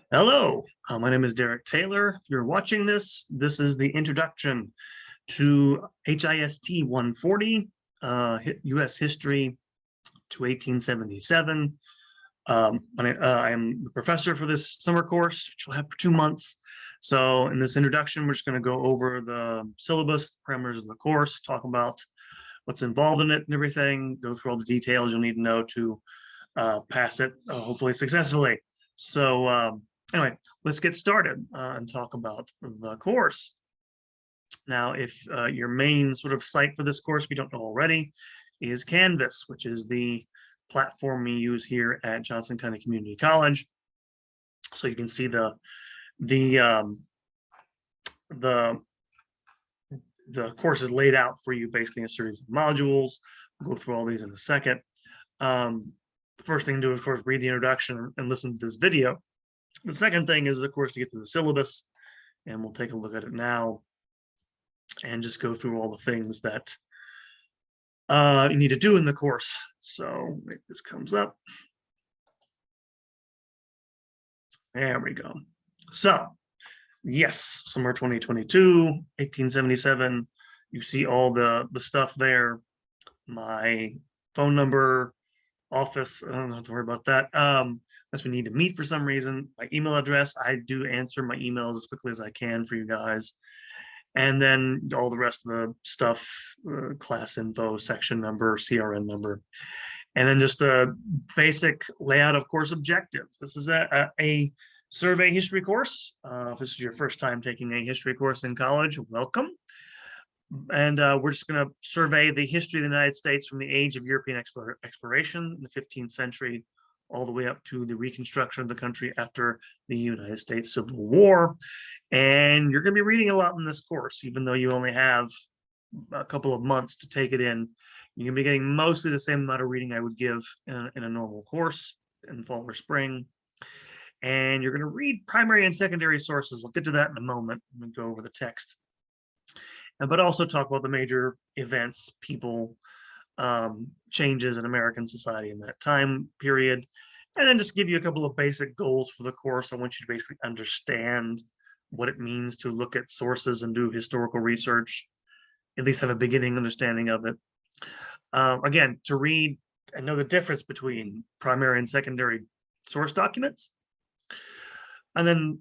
Hello, my name is Derek Taylor. If you're watching this, this is the introduction to HIST 140, U.S. History to 1877. I am the professor for this summer course, which we'll have for 2 months. So in this introduction, we're just going to go over the syllabus, parameters of the course, talk about what's involved in it and everything, go through all the details you'll need to know to pass it, hopefully successfully. So anyway, let's get started and talk about the course. Now, if your main sort of site for this course, if you don't know already, is Canvas, which is the platform we use here at Johnson County Community College. So you can see the course is laid out for you basically in a series of modules. We'll go through all these in a second. The first thing to do, of course, read the introduction and listen to this video. The second thing is, of course, to get to the syllabus, and we'll take a look at it now and just go through all the things that you need to do in the course. So this comes up. There we go. So yes, summer 2022, 1877. You see all the stuff there. My phone number, office, I don't have to worry about that. Unless we need to meet for some reason. My email address, I do answer my emails as quickly as I can for you guys. And then all the rest of the stuff, class info, section number, CRN number. And then just a basic layout of course objectives. This is a survey history course. If this is your first time taking a history course in college, welcome. And we're just going to survey the history of the United States from the age of European exploration in the 15th century all the way up to the reconstruction of the country after the United States Civil War. And you're going to be reading a lot in this course, even though you only have a couple of months to take it in. You're going to be getting mostly the same amount of reading I would give in a normal course in fall or spring. And you're going to read primary and secondary sources. We'll get to that in a moment. I'm going to go over the text. But also talk about the major events, people, changes in American society in that time period. And then just give you a couple of basic goals for the course. I want you to basically understand what it means to look at sources and do historical research, at least have a beginning understanding of it. Again, to read and know the difference between primary and secondary source documents. And then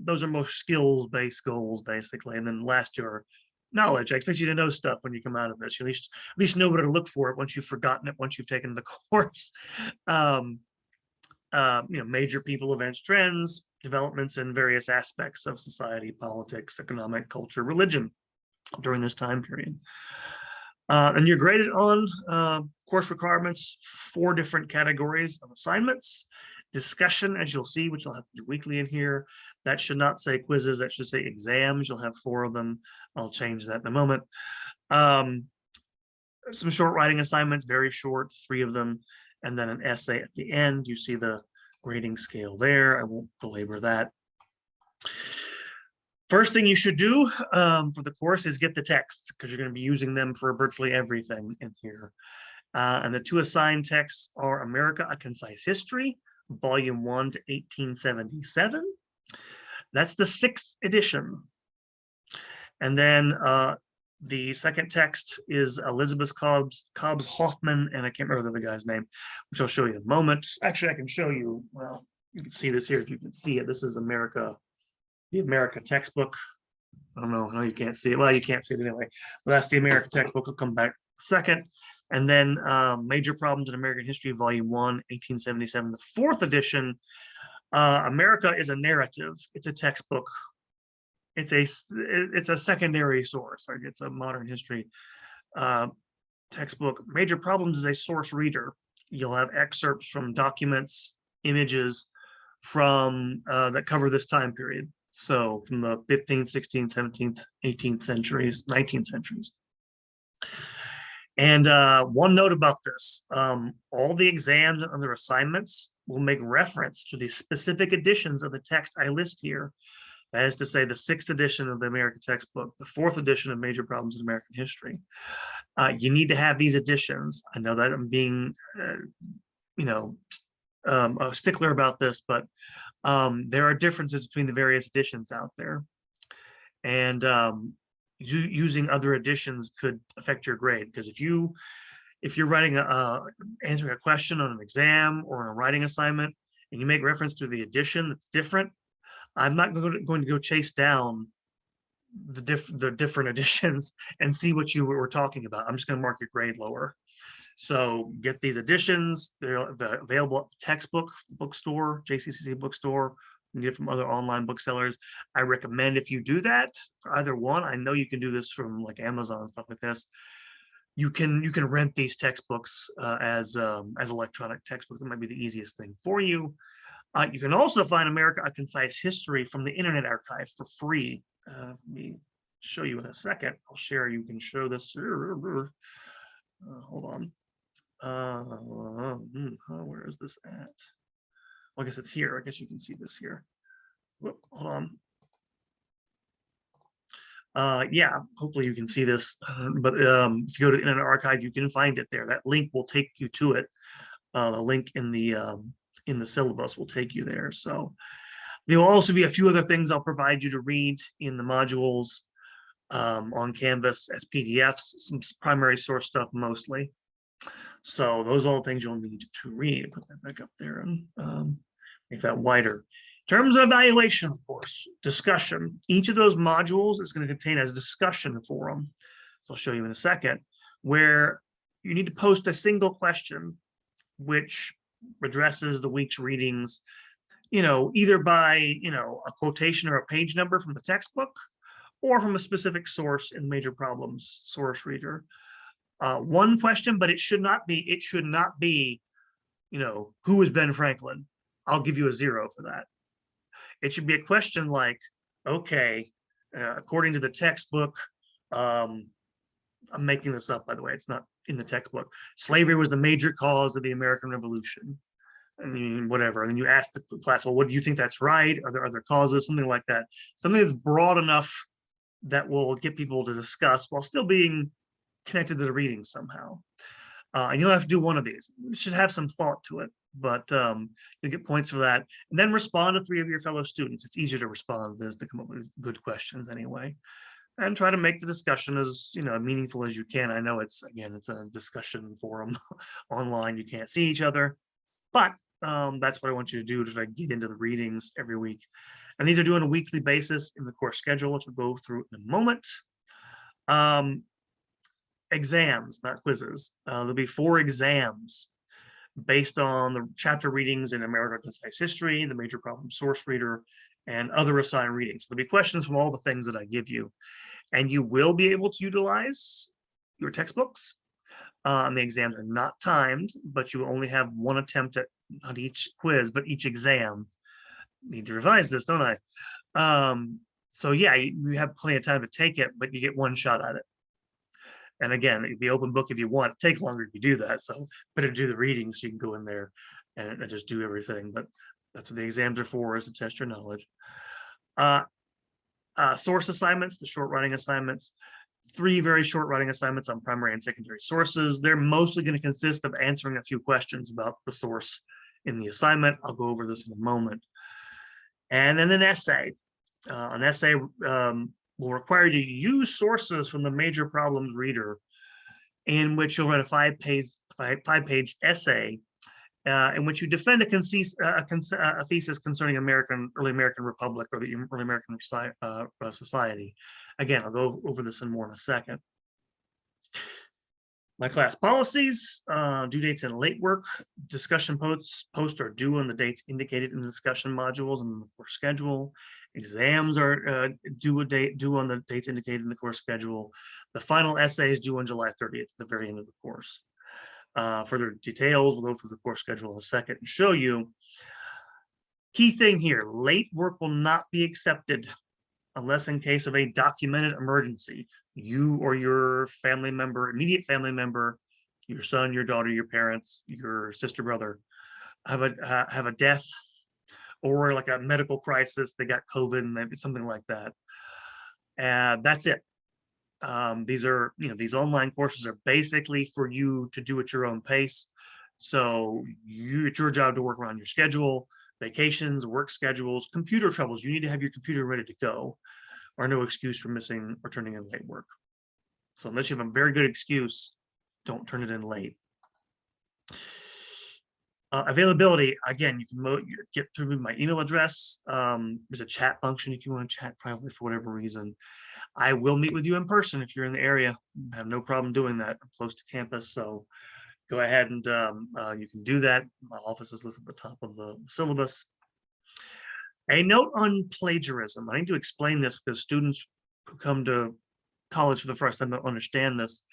those are most skills-based goals, basically. And then last, your knowledge. I expect you to know stuff when you come out of this. You at least know where to look for it once you've forgotten it, once you've taken the course. Major people, events, trends, developments in various aspects of society, politics, economic, culture, religion during this time period. And you're graded on course requirements, 4 different categories of assignments. Discussion, as you'll see, which you'll have to do weekly in here. That should not say quizzes, that should say exams. You'll have 4 of them. I'll change that in a moment. Some short writing assignments, very short, 3 of them, and then an essay at the end. You see the grading scale there. I won't belabor that. First thing you should do for the course is get the text, because you're going to be using them for virtually everything in here. And the 2 assigned texts are America, A Concise History, Volume 1 to 1877. That's the 6th edition. And then the second text is Elizabeth Cobbs Hoffman, and I can't remember the other guy's name, which I'll show you in a moment. Actually, I can show you. Well, you can see this here if you can see it. This is America, the America textbook. I don't know how you can't see it. Well, you can't see it anyway. But that's the America textbook. We'll come back second. And then Major Problems in American History, Volume 1, 1877, the 4th edition. America is a narrative. It's a textbook. It's a secondary source. Like it's a modern history textbook. Major Problems is a source reader. You'll have excerpts from documents, images from that cover this time period. So from the 15th, 16th, 17th, 18th centuries, 19th centuries. And one note about this, all the exams and other assignments will make reference to the specific editions of the text I list here. That is to say, the 6th edition of the American textbook, the 4th edition of Major Problems in American History. You need to have these editions. I know that I'm being, a stickler about this, but there are differences between the various editions out there, and using other editions could affect your grade, because if you're writing answering a question on an exam or on a writing assignment and you make reference to the edition that's different, I'm not going to go chase down the different editions and see what you were talking about. I'm just going to mark your grade lower. So get these editions. They're available at the textbook bookstore, JCCC bookstore. You can get from other online booksellers. I recommend, if you do that for either one, I know you can do this from like Amazon and stuff like this. You can rent these textbooks as electronic textbooks. That might be the easiest thing for you. You can also find America: A Concise History from the Internet Archive for free. Let me show you in a second. I'll share. You can show this. Hold on. Where is this at? Well, I guess it's here. I guess you can see this here. Whoop, hold on. Yeah, hopefully you can see this. But if you go to Internet Archive, you can find it there. That link will take you to it. The link in the syllabus will take you there. So there will also be a few other things I'll provide you to read in the modules on Canvas as PDFs, some primary source stuff mostly. So those are all things you'll need to read. Put that back up there and make that wider. In terms of evaluation, of course, discussion. Each of those modules is going to contain a discussion forum. So I'll show you in a second, where you need to post a single question which addresses the week's readings, either by, a quotation or a page number from the textbook, or from a specific source in Major Problems source reader. One question, but it should not be, who is Ben Franklin? I'll give you a 0 for that. It should be a question like, okay, according to the textbook, I'm making this up, by the way, it's not in the textbook. Slavery was the major cause of the American Revolution. I mean, whatever. And then you ask the class, well, what do you think that's right? Are there other causes? Something like that. Something that's broad enough that will get people to discuss while still being connected to the reading somehow. And you'll have to do one of these. You should have some thought to it, but you'll get points for that. And then respond to 3 of your fellow students. It's easier to respond than to come up with good questions anyway. And try to make the discussion as meaningful as you can. I know it's a discussion forum online. You can't see each other, but that's what I want you to do, to try to get into the readings every week. And these are due on a weekly basis in the course schedule, which we'll go through in a moment. Exams, not quizzes. There'll be 4 exams based on the chapter readings in America: Concise History, the Major Problem Source Reader, and other assigned readings. There'll be questions from all the things that I give you, and you will be able to utilize your textbooks. The exams are not timed, but you only have 1 attempt at each quiz, but each exam. Need to revise this, don't I? So yeah, you have plenty of time to take it, but you get 1 shot at it. And again, it'd be open book if you want. Take longer if you do that. So better do the reading so you can go in there and just do everything. But that's what the exams are for, is to test your knowledge. Source assignments, the short writing assignments. 3 very short writing assignments on primary and secondary sources. They're mostly going to consist of answering a few questions about the source in the assignment. I'll go over this in a moment. And then an essay. An essay will require you to use sources from the Major Problems reader, in which you'll write a 5-page essay in which you defend a thesis concerning early American Republic, or the early American society. Again, I'll go over this in more in a second. My class policies: due dates and late work. Discussion posts are due on the dates indicated in the discussion modules and the course schedule. Exams are due on the dates indicated in the course schedule. The final essay is due on July 30th, at the very end of the course. Further details, we'll go through the course schedule in a second and show you. Key thing here: late work will not be accepted unless in case of a documented emergency. You or your family member, immediate family member, your son, your daughter, your parents, your sister, brother, have a death, or like a medical crisis. They got COVID and maybe something like that. That's it. These online courses are basically for you to do at your own pace. So it's your job to work around your schedule. Vacations, work schedules, computer troubles. You need to have your computer ready to go, or no excuse for missing or turning in late work. So unless you have a very good excuse, don't turn it in late. Availability, again, you can get through my email address. There's a chat function if you want to chat privately for whatever reason. I will meet with you in person if you're in the area. I have no problem doing that. I'm close to campus, so go ahead and you can do that. My office is listed at the top of the syllabus. A note on plagiarism. I need to explain this because students who come to college for the first time don't understand this.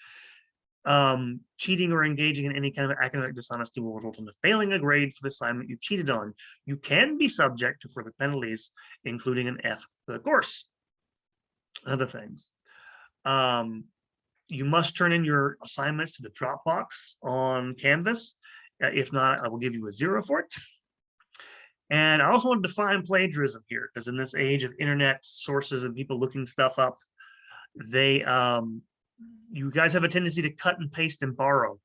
Cheating or engaging in any kind of academic dishonesty will result in failing a grade for the assignment you cheated on. You can be subject to further penalties, including an F for the course. Other things. You must turn in your assignments to the Dropbox on Canvas. If not, I will give you a 0 for it. And I also want to define plagiarism here, because in this age of internet sources and people looking stuff up, you guys have a tendency to cut and paste and borrow.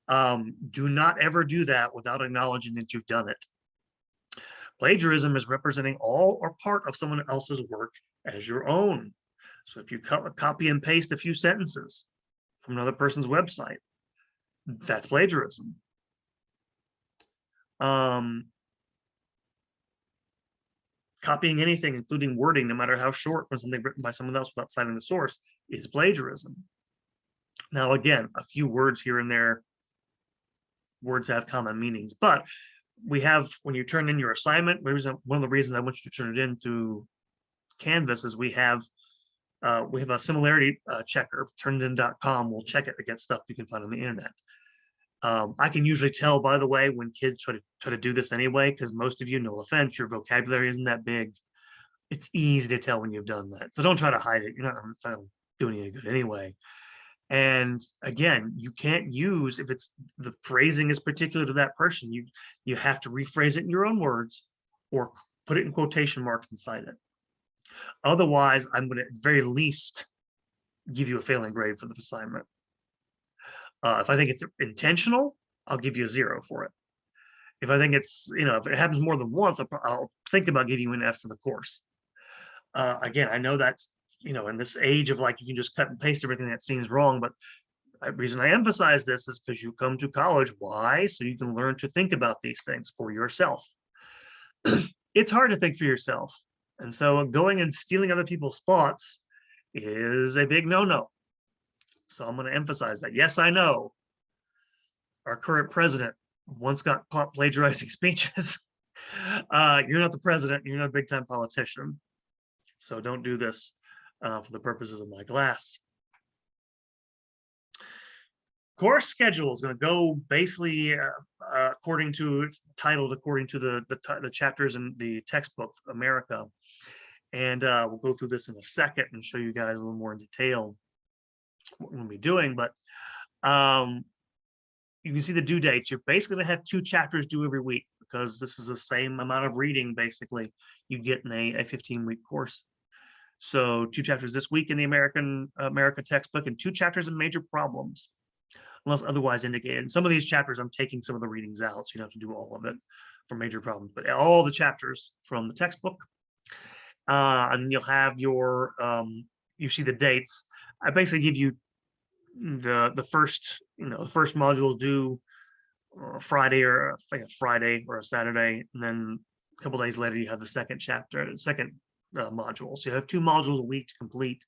Do not ever do that without acknowledging that you've done it. Plagiarism is representing all or part of someone else's work as your own. So if you copy and paste a few sentences from another person's website, that's plagiarism. Copying anything, including wording, no matter how short, from something written by someone else without citing the source, is plagiarism. Now, again, a few words here and there, words have common meanings, but we have, when you turn in your assignment, one of the reasons I want you to turn it into Canvas is we have a similarity checker, turnedin.com. We'll check it against stuff you can find on the internet. I can usually tell, by the way, when kids try to do this anyway, because most of you, no offense, your vocabulary isn't that big. It's easy to tell when you've done that. So don't try to hide it. You're not going to do any good anyway. And again, you can't use, if it's the phrasing is particular to that person, you have to rephrase it in your own words or put it in quotation marks and cite it. Otherwise, I'm going to at the very least give you a failing grade for the assignment. If I think it's intentional, I'll give you a 0 for it. If I think it's, if it happens more than once, I'll think about giving you an F for the course. Again, I know that's, in this age of like, you can just cut and paste everything that seems wrong, but the reason I emphasize this is because you come to college. Why? So you can learn to think about these things for yourself. It's hard to think for yourself. And so going and stealing other people's thoughts is a big no-no. So I'm going to emphasize that. Yes, I know our current president once got caught plagiarizing speeches. You're not the president. You're not a big-time politician. So don't do this for the purposes of my class. Course schedule is going to go basically according to, it's titled according to the chapters in the textbook, America. And we'll go through this in a second and show you guys a little more in detail what we'll be doing. But you can see the due dates. You're basically going to have 2 chapters due every week, because this is the same amount of reading basically you get in a 15-week course. So 2 chapters this week in the America textbook and 2 chapters in major problems, unless otherwise indicated. And some of these chapters, I'm taking some of the readings out, so you don't have to do all of it for major problems, but all the chapters from the textbook. And you'll have your, you see the dates. I basically give you the first, the first module is due Friday, or like a Friday or a Saturday, and then a couple days later you have the second chapter, the second module. So you have 2 modules a week to complete.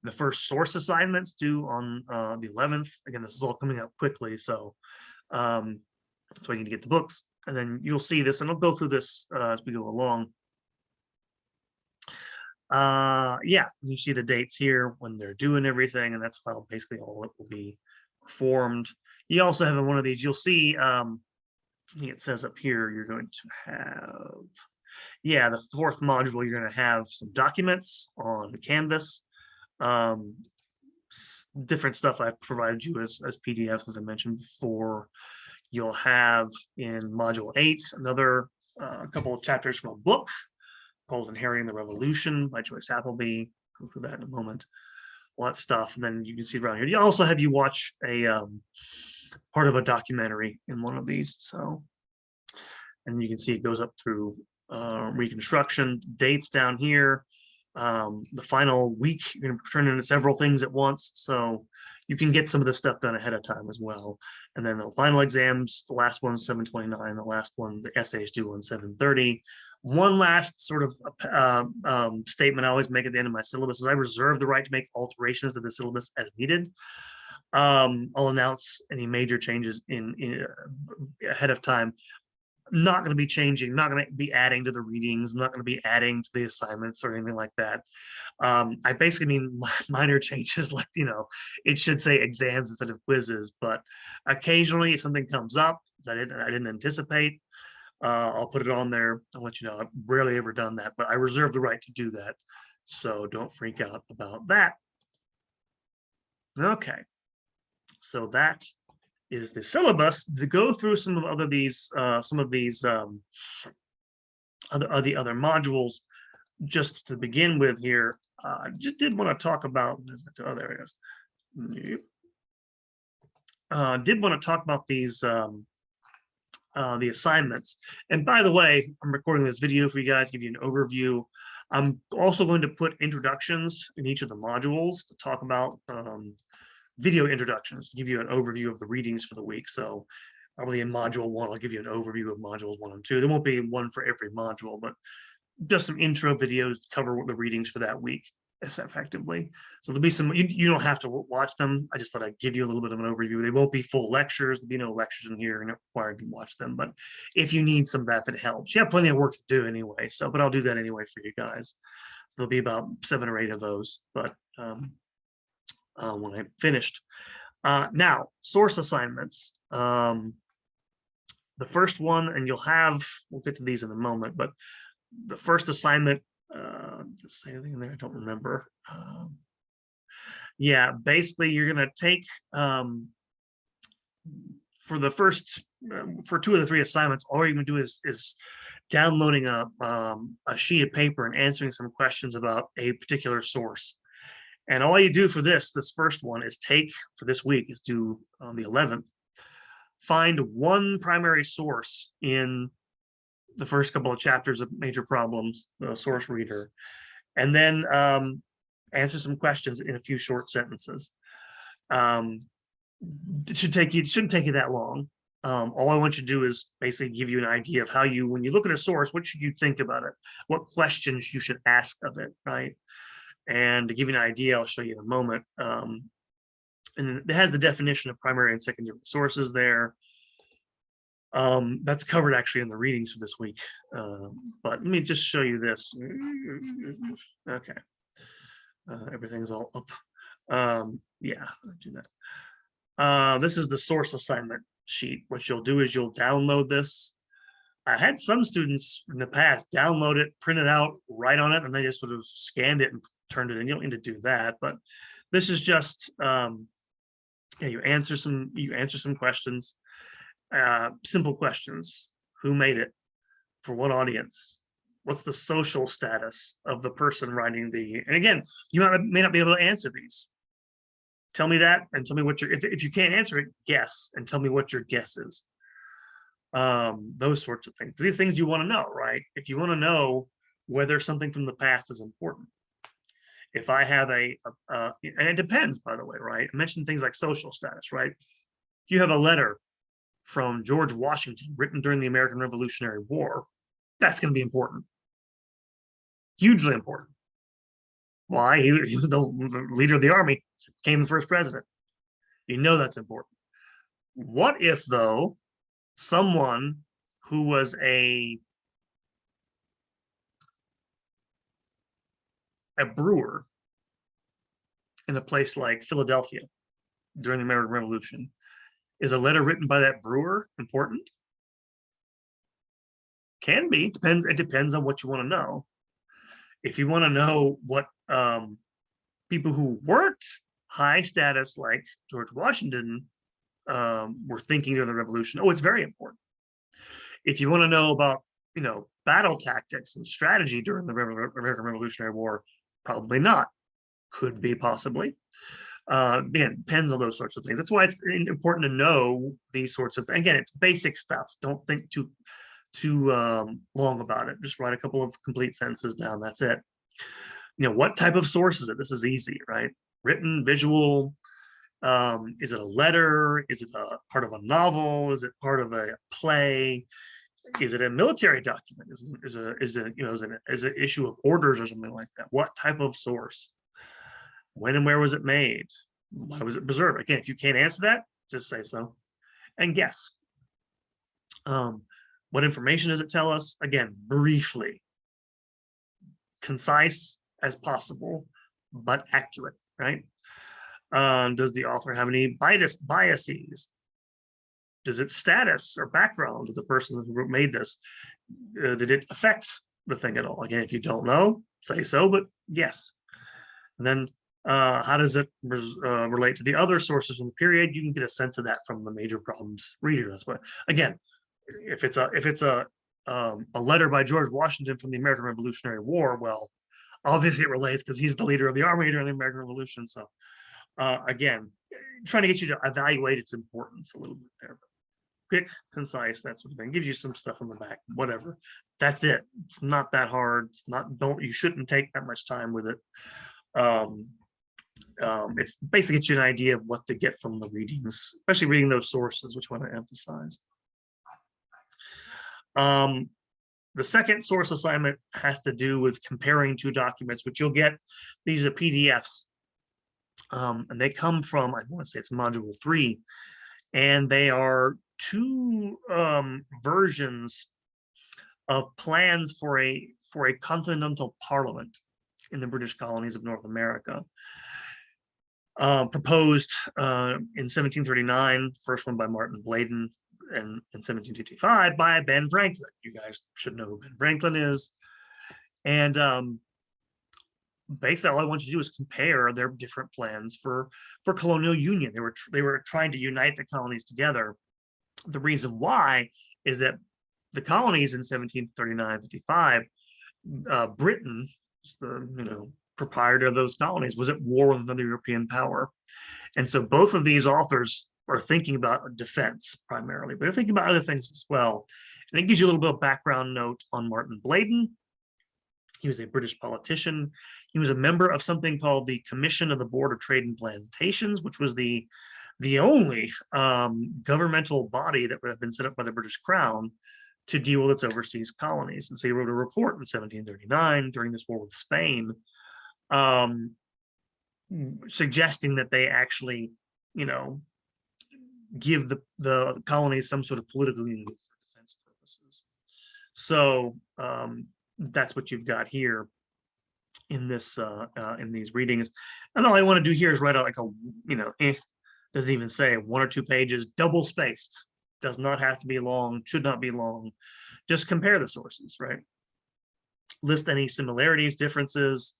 The first source assignments due on the 11th. Again, this is all coming out quickly, so that's why you need to get the books. And then you'll see this, and I'll go through this as we go along. Yeah, you see the dates here when they're doing everything, and that's how basically all it will be performed. You also have one of these, you'll see, I think it says up here, you're going to have, yeah, the 4th module, you're going to have some documents on Canvas, different stuff I've provided you as PDFs, as I mentioned before. You'll have in module 8 another couple of chapters from a book called Inheriting the Revolution by Joyce Appleby. Go through that in a moment. All that stuff, and then you can see around here. You also have you watch a part of a documentary in one of these. So, and you can see it goes up through Reconstruction, dates down here. The final week, you're going to turn into several things at once, so you can get some of this stuff done ahead of time as well. And then the final exams, the last one's 7/29, the last one, the essays due on 7/30. One last sort of statement I always make at the end of my syllabus is I reserve the right to make alterations to the syllabus as needed. I'll announce any major changes in ahead of time. Not going to be changing, not going to be adding to the readings, not going to be adding to the assignments or anything like that. I basically mean minor changes, like, it should say exams instead of quizzes, but occasionally if something comes up that I didn't anticipate, I'll put it on there. I'll let you know. I've rarely ever done that, but I reserve the right to do that. So don't freak out about that. Okay. So that is the syllabus. To go through some of these other modules, just to begin with here, just did want to talk about, oh, there it is. Did want to talk about these the assignments. And by the way, I'm recording this video for you guys, give you an overview. I'm also going to put introductions in each of the modules to talk about video introductions, to give you an overview of the readings for the week. So probably in module 1, I'll give you an overview of modules 1 and 2. There won't be one for every module, but just some intro videos to cover the readings for that week effectively. So there'll be some, you don't have to watch them. I just thought I'd give you a little bit of an overview. They won't be full lectures. There'll be no lectures in here. You're not required to watch them, but if you need some of that, if it helps, you have plenty of work to do anyway. So, but I'll do that anyway for you guys. So there'll be about 7 or 8 of those, but when I'm finished. Now, source assignments. The first one, and we'll get to these in a moment, but the first assignment, does it say anything in there? I don't remember. Yeah, basically you're going to take, for 2 of the 3 assignments, all you're going to do is downloading a sheet of paper and answering some questions about a particular source. And all you do for this first one is for this week, is due on the 11th, find one primary source in the first couple of chapters of Major Problems, the source reader, and then answer some questions in a few short sentences. It shouldn't take you that long. All I want you to do is basically give you an idea of how when you look at a source, what should you think about it? What questions you should ask of it, right? And to give you an idea, I'll show you in a moment. And it has the definition of primary and secondary sources there. That's covered actually in the readings for this week. But let me just show you this. Okay. Everything's all up. Yeah, I'll do that. This is the source assignment sheet. What you'll do is you'll download this. I had some students in the past download it, print it out, write on it, and they just sort of scanned it and turned it in. You don't need to do that, but this is just you answer some questions, simple questions. Who made it? For what audience? What's the social status of the person writing and again, you may not be able to answer these. Tell me that, and tell me what if you can't answer it, guess, and tell me what your guess is. Those sorts of things. These things you want to know, right? If you want to know whether something from the past is important. If I have and it depends, by the way, right? I mentioned things like social status, right? If you have a letter from George Washington written during the American Revolutionary War, that's going to be important. Hugely important. Why? He was the leader of the army, became the first president. You know that's important. What if, though, someone who was a brewer in a place like Philadelphia during the American Revolution, is a letter written by that brewer important? Can be. It depends on what you want to know. If you want to know what people who weren't high status like George Washington were thinking during the revolution, it's very important. If you want to know about battle tactics and strategy during the American Revolutionary War, probably not. Could be, possibly. Again, depends on those sorts of things. That's why it's important to know these sorts of, again, it's basic stuff. Don't think too too long about it. Just write a couple of complete sentences down. That's it. What type of source is it? This is easy, right? Written, visual. Is it a letter? Is it a part of a novel? Is it part of a play? Is it a military document? Is it an issue of orders or something like that? What type of source? When and where was it made? Why was it preserved? Again, if you can't answer that, just say so and guess. What information does it tell us? Again, briefly, concise as possible, but accurate, right? Does the author have any biases? Does its status or background of the person who made this, did it affect the thing at all? Again, if you don't know, say so, but yes. And then how does it relate to the other sources from the period? You can get a sense of that from the major problems reader. That's what, again, if it's a letter by George Washington from the American Revolutionary War, well, obviously it relates because he's the leader of the army during the American Revolution. So again, trying to get you to evaluate its importance a little bit there. Quick, concise, that sort of thing. Gives you some stuff on the back, whatever. That's it. It's not that hard. It's not, you shouldn't take that much time with it. It's basically gets you an idea of what to get from the readings, especially reading those sources, which one I emphasized. The second source assignment has to do with comparing two documents, which you'll get. These are PDFs, and they come from, I want to say it's module 3, and they are two versions of plans for a continental parliament in the British colonies of North America, proposed in 1739, first one by Martin Bladen, and in 1755 by Ben Franklin. You guys should know who Ben Franklin is. And basically all I want you to do is compare their different plans for colonial union. They were trying to unite the colonies together. The reason why is that the colonies in 1739-55, Britain, the proprietor of those colonies, was at war with another European power. And so both of these authors are thinking about defense primarily, but they're thinking about other things as well. And it gives you a little bit of background note on Martin Bladen. He was a British politician. He was a member of something called the Commission of the Board of Trade and Plantations, which was the only governmental body that would have been set up by the British Crown to deal with its overseas colonies. And so he wrote a report in 1739 during this war with Spain, suggesting that they actually, give the colonies some sort of political unity for defense purposes. So that's what you've got here in this in these readings. And all I want to do here is write out like a, doesn't even say 1 or 2 pages, double spaced. Does not have to be long, should not be long. Just compare the sources, right? List any similarities, differences.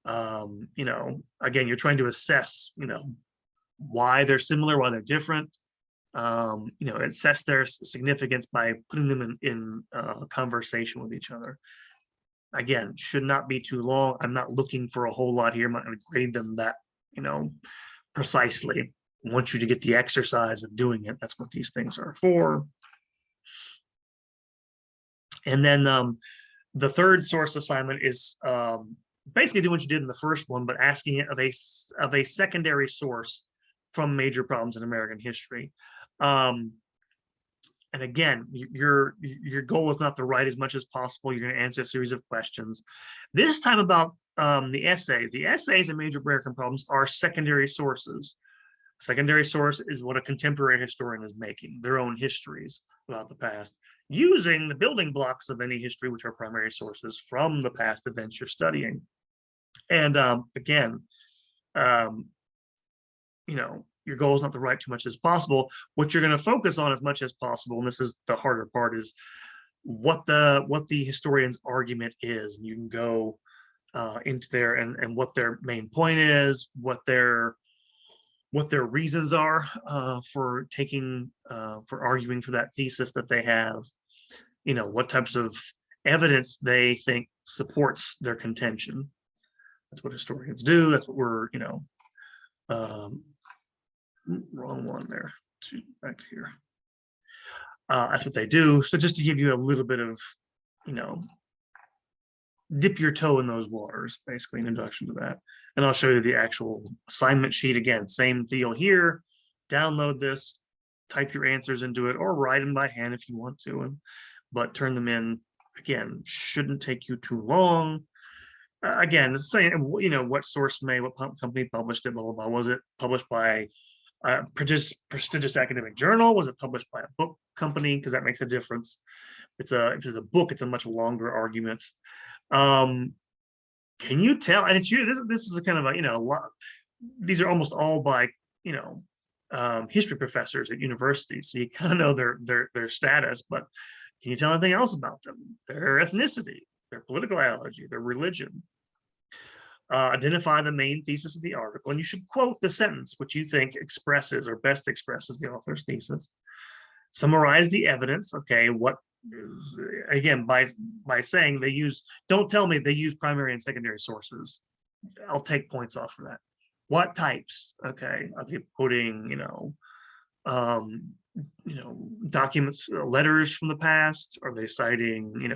Again, you're trying to assess, why they're similar, why they're different. Assess their significance by putting them in conversation with each other. Again, should not be too long. I'm not looking for a whole lot here. I'm not going to grade them that, precisely. I want you to get the exercise of doing it. That's what these things are for. And then the third source assignment is basically doing what you did in the first one, but asking it of a secondary source from major problems in American history. And again, your goal is not to write as much as possible. You're going to answer a series of questions. This time about the essay. The essays in major American problems are secondary sources. A secondary source is what a contemporary historian is making, their own histories about the past, using the building blocks of any history, which are primary sources from the past events you're studying. And again, your goal is not to write too much as possible. What you're going to focus on as much as possible, and this is the harder part, is what the historian's argument is. And you can go into there and what their main point is, what their reasons are for arguing for that thesis that they have, what types of evidence they think supports their contention. That's what historians do. That's what we're, wrong one there, back here. That's what they do. So just to give you a little bit of, dip your toe in those waters, basically an introduction to that. And I'll show you the actual assignment sheet again. Same deal here. Download this, type your answers into it, or write them by hand if you want to, but turn them in. Again, shouldn't take you too long. Again, it's saying, what source what company published it, blah, blah, blah. Was it published by a prestigious academic journal? Was it published by a book company? Because that makes a difference. If it's a book, it's a much longer argument. Can you tell? And it's this is a kind of a lot. These are almost all by history professors at universities, so you kind of know their status. But can you tell anything else about them? Their ethnicity, their political ideology, their religion. Identify the main thesis of the article, and you should quote the sentence which you think expresses or best expresses the author's thesis. Summarize the evidence. Okay, what again by saying don't tell me they use primary and secondary sources. I'll take points off for that. What types? Okay, are they putting documents, letters from the past? Are they citing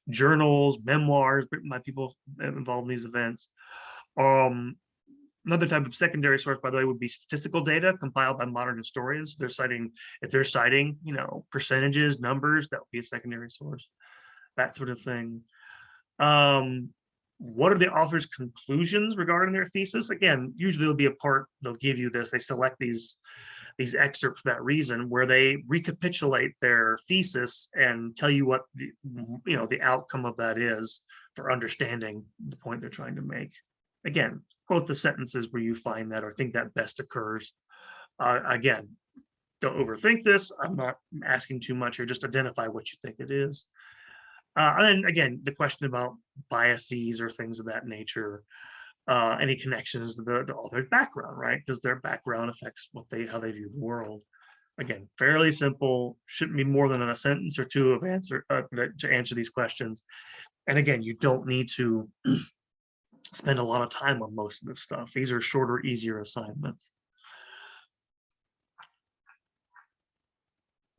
journals, memoirs written by people involved in these events? Another type of secondary source, by the way, would be statistical data compiled by modern historians. If they're citing, percentages, numbers, that would be a secondary source, that sort of thing. What are the author's conclusions regarding their thesis? Again, usually there'll be a part, they'll give you this, they select these excerpts for that reason, where they recapitulate their thesis and tell you what the outcome of that is for understanding the point they're trying to make. Again, quote the sentences where you find that or think that best occurs. Again, don't overthink this. I'm not asking too much here. Just identify what you think it is. And then again, the question about biases or things of that nature, any connections to the author's background, right? Because their background affects how they view the world. Again, fairly simple. Shouldn't be more than a sentence or two of answer to answer these questions. And again, you don't need to spend a lot of time on most of this stuff. These are shorter, easier assignments.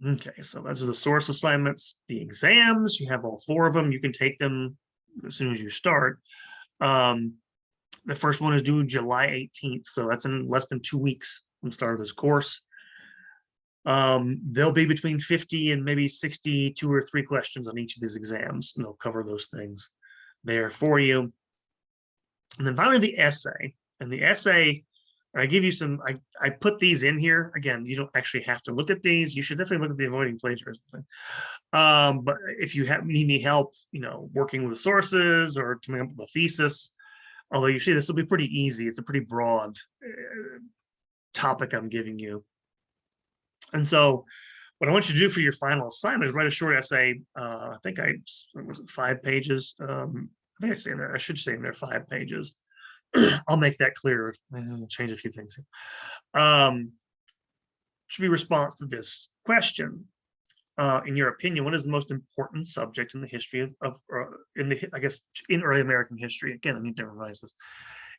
Okay, so those are the source assignments. The exams, you have all 4 of them. You can take them as soon as you start. The first one is due July 18th, so that's in less than 2 weeks from the start of this course. There'll be between 50 and maybe 62 or 3 questions on each of these exams, and they'll cover those things there for you. And then finally, the essay. And the essay, I give you some, I put these in here. Again, you don't actually have to look at these. You should definitely look at the avoiding plagiarism thing. But if you need any help, working with sources or coming up with a thesis, although you see this will be pretty easy. It's a pretty broad topic I'm giving you. And so what I want you to do for your final assignment is write a short essay. I think was it 5 pages? I think I should say in there 5 pages. I'll make that clearer. I'll change a few things here. Should be response to this question. In your opinion, what is the most important subject in the history in early American history? Again, I need to revise this.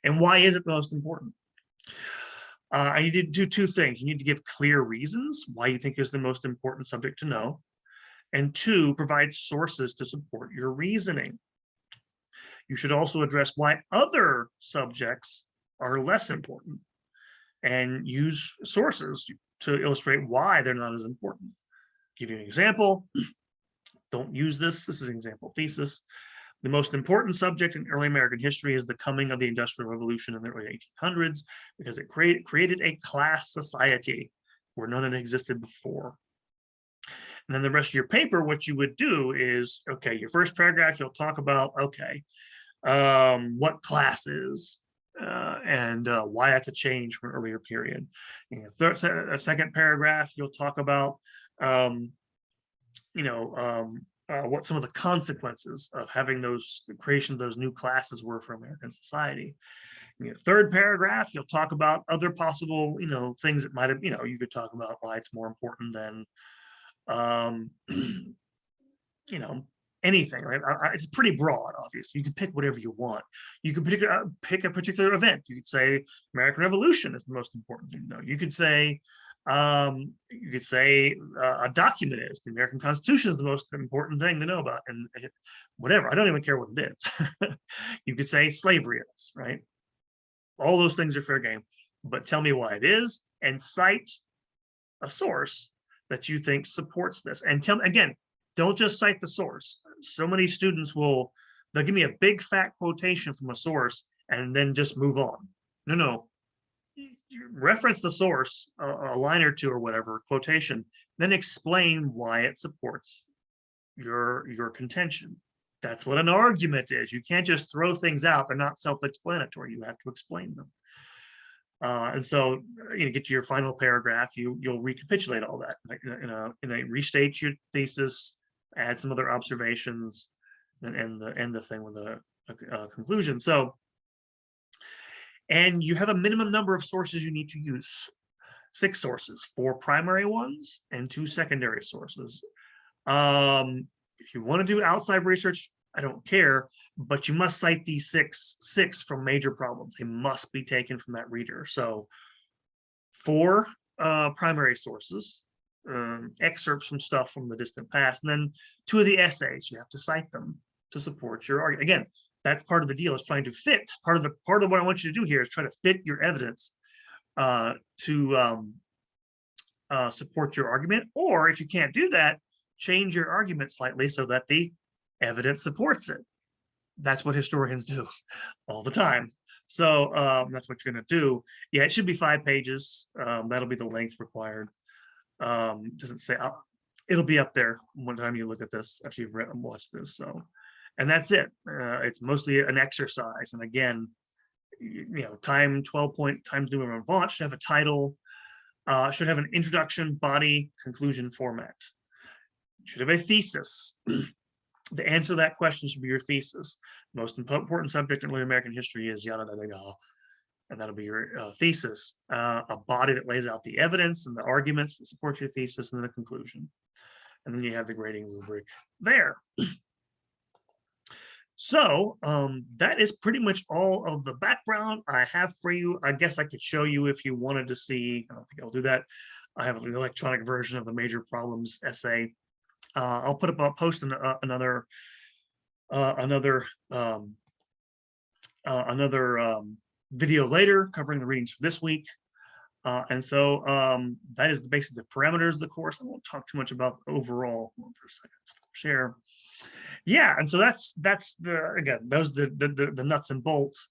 And why is it the most important? I need to do 2 things. You need to give clear reasons why you think is the most important subject to know. And 2, provide sources to support your reasoning. You should also address why other subjects are less important and use sources to illustrate why they're not as important. Give you an example. Don't use this. This is an example thesis. The most important subject in early American history is the coming of the Industrial Revolution in the early 1800s because it created a class society where none had existed before. And then the rest of your paper, what you would do is, okay, your first paragraph, you'll talk about, okay, what class is and why that's a change from an earlier period. In a second paragraph, you'll talk about, what some of the consequences of having the creation of those new classes were for American society. In your third paragraph, you'll talk about other possible, things that might have, you could talk about why it's more important than, anything, right? It's pretty broad, obviously. You can pick whatever you want. You could pick a particular event. You could say American Revolution is the most important thing to know. You could say You could say a document is. The American Constitution is the most important thing to know about, and whatever. I don't even care what it is. You could say slavery is, right? All those things are fair game, but tell me why it is, and cite a source that you think supports this. And tell me again, don't just cite the source. So many students they'll give me a big fat quotation from a source and then just move on. No, reference the source, a line or two or whatever, quotation, then explain why it supports your contention. That's what an argument is. You can't just throw things out. They're not self-explanatory. You have to explain them. And so, get to your final paragraph, you'll recapitulate all that, restate your thesis, add some other observations, and end the thing with a conclusion. So, and you have a minimum number of sources you need to use. 6 sources, 4 primary ones and 2 secondary sources. If you want to do outside research, I don't care, but you must cite these six from major problems. They must be taken from that reader. So 4 primary sources, excerpts from stuff from the distant past, and then 2 of the essays. You have to cite them to support your argument. Again, that's part of the deal, is trying to fit. Part of what I want you to do here is try to fit your evidence to support your argument. Or if you can't do that, change your argument slightly so that the evidence supports it. That's what historians do all the time. So that's what you're going to do. Yeah, it should be 5 pages. That'll be the length required. Doesn't say, it'll be up there one time you look at this after you've read and watched this. So, and that's it. It's mostly an exercise. And again, time 12-point times New Roman font should have a title, should have an introduction, body, conclusion format. Should have a thesis. The answer to that question should be your thesis. Most important subject in American history is yada yada yada, and that'll be your thesis. A body that lays out the evidence and the arguments that support your thesis, and then a conclusion. And then you have the grading rubric there. So that is pretty much all of the background I have for you. I guess I could show you if you wanted to see. I don't think I'll do that. I have an electronic version of the major problems essay. I'll post another video later covering the readings for this week. And so that is basically the parameters of the course. I won't talk too much about the overall. Hold on for a second. Stop share. Yeah, and so that's the nuts and bolts.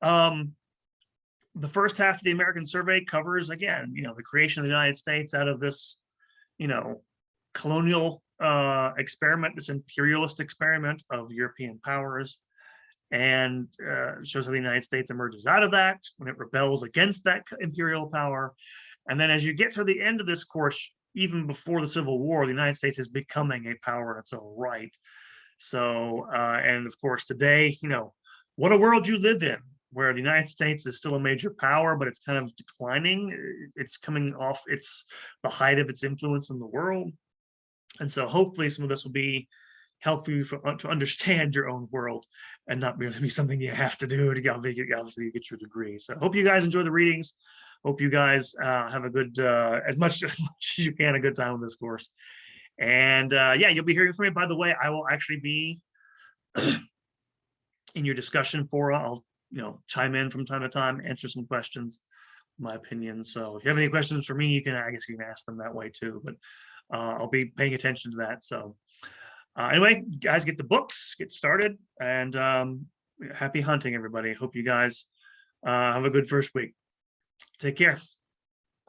The first half of the American survey covers, again, the creation of the United States out of this, colonial experiment, this imperialist experiment of European powers, and shows how the United States emerges out of that when it rebels against that imperial power. And then as you get to the end of this course, even before the Civil War, the United States is becoming a power in its own right. So, and of course, today, what a world you live in, where the United States is still a major power, but it's kind of declining. It's coming off the height of its influence in the world. And so hopefully some of this will be helpful you to understand your own world and not merely be something you have to do to obviously get your degree. So I hope you guys enjoy the readings. Hope you guys have a good, as much as you can, a good time with this course. And yeah, you'll be hearing from me. By the way, I will actually be in your discussion forum. I'll chime in from time to time, answer some questions, my opinion. So if you have any questions for me, I guess you can ask them that way too. But I'll be paying attention to that. So anyway, guys, get the books, get started, and happy hunting, everybody. Hope you guys have a good first week. Take care.